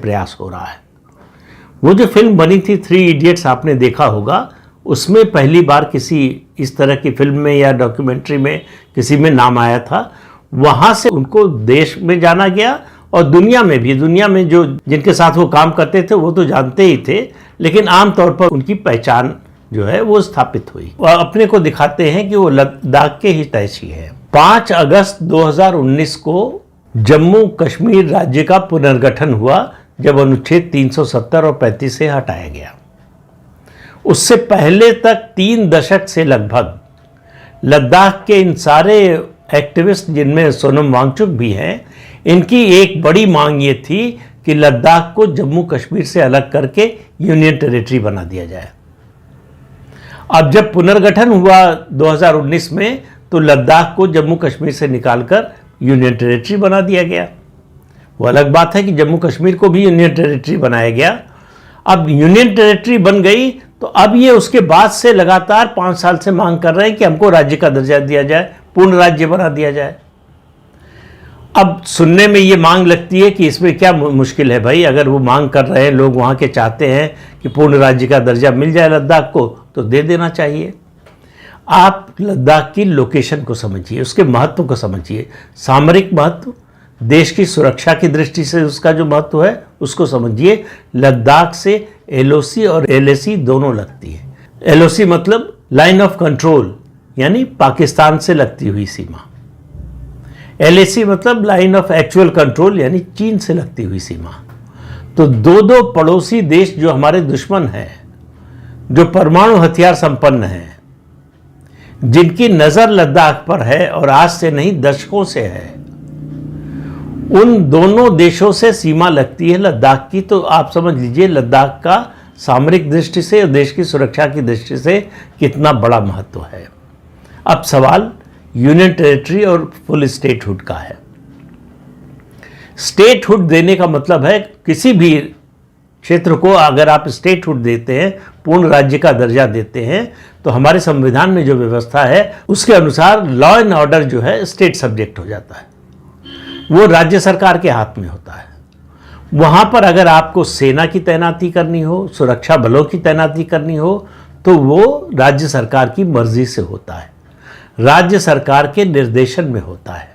प्रयास हो रहा है। वो जो फिल्म बनी थी 3 इडियट्स, आपने देखा होगा, उसमें पहली बार किसी इस तरह की फिल्म में या डॉक्यूमेंट्री में किसी में नाम आया था। वहाँ से उनको देश में जाना गया और दुनिया में भी, दुनिया में जो जिनके साथ वो काम करते थे वो तो जानते ही थे, लेकिन आमतौर पर उनकी पहचान जो है वो स्थापित हुई। और अपने को दिखाते हैं कि वो लद्दाख के हितैषी है। 5 अगस्त 2019 को जम्मू कश्मीर राज्य का पुनर्गठन हुआ, जब अनुच्छेद 370 और 35 से हटाया गया। उससे पहले तक 3 दशक से लगभग लद्दाख के इन सारे एक्टिविस्ट, जिनमें सोनम वांगचुक भी हैं, इनकी एक बड़ी मांग ये थी कि लद्दाख को जम्मू कश्मीर से अलग करके यूनियन टेरिटरी बना दिया जाए। अब जब पुनर्गठन हुआ 2019 में, तो लद्दाख को जम्मू कश्मीर से निकालकर यूनियन टेरिटरी बना दिया गया। वो अलग बात है कि जम्मू कश्मीर को भी यूनियन टेरिटरी बनाया गया। अब यूनियन टेरिटरी बन गई तो अब ये उसके बाद से लगातार 5 साल से मांग कर रहे हैं कि हमको राज्य का दर्जा दिया जाए, पूर्ण राज्य बना दिया जाए। अब सुनने में ये मांग लगती है कि इसमें क्या मुश्किल है भाई, अगर वो मांग कर रहे हैं, लोग वहाँ के चाहते हैं कि पूर्ण राज्य का दर्जा मिल जाए लद्दाख को, तो दे देना चाहिए। आप लद्दाख की लोकेशन को समझिए, उसके महत्व को समझिए, सामरिक महत्व, देश की सुरक्षा की दृष्टि से उसका जो महत्व है उसको समझिए। लद्दाख से LOC और LAC दोनों लगती है। LOC मतलब लाइन ऑफ कंट्रोल, यानी पाकिस्तान से लगती हुई सीमा। LAC मतलब लाइन ऑफ एक्चुअल कंट्रोल, यानी चीन से लगती हुई सीमा। तो दो पड़ोसी देश जो हमारे दुश्मन हैं, जो परमाणु हथियार संपन्न हैं, जिनकी नज़र लद्दाख पर है और आज से नहीं दशकों से है, उन दोनों देशों से सीमा लगती है लद्दाख की। तो आप समझ लीजिए लद्दाख का सामरिक दृष्टि से और देश की सुरक्षा की दृष्टि से कितना बड़ा महत्व है। अब सवाल यूनियन टेरिटरी और फुल स्टेटहुड का है। स्टेटहुड देने का मतलब है किसी भी क्षेत्र को अगर आप स्टेटहुड देते हैं, पूर्ण राज्य का दर्जा देते हैं, तो हमारे संविधान में जो व्यवस्था है उसके अनुसार लॉ एंड ऑर्डर जो है स्टेट सब्जेक्ट हो जाता है, वो राज्य सरकार के हाथ में होता है। वहाँ पर अगर आपको सेना की तैनाती करनी हो, सुरक्षा बलों की तैनाती करनी हो, तो वो राज्य सरकार की मर्जी से होता है, राज्य सरकार के निर्देशन में होता है।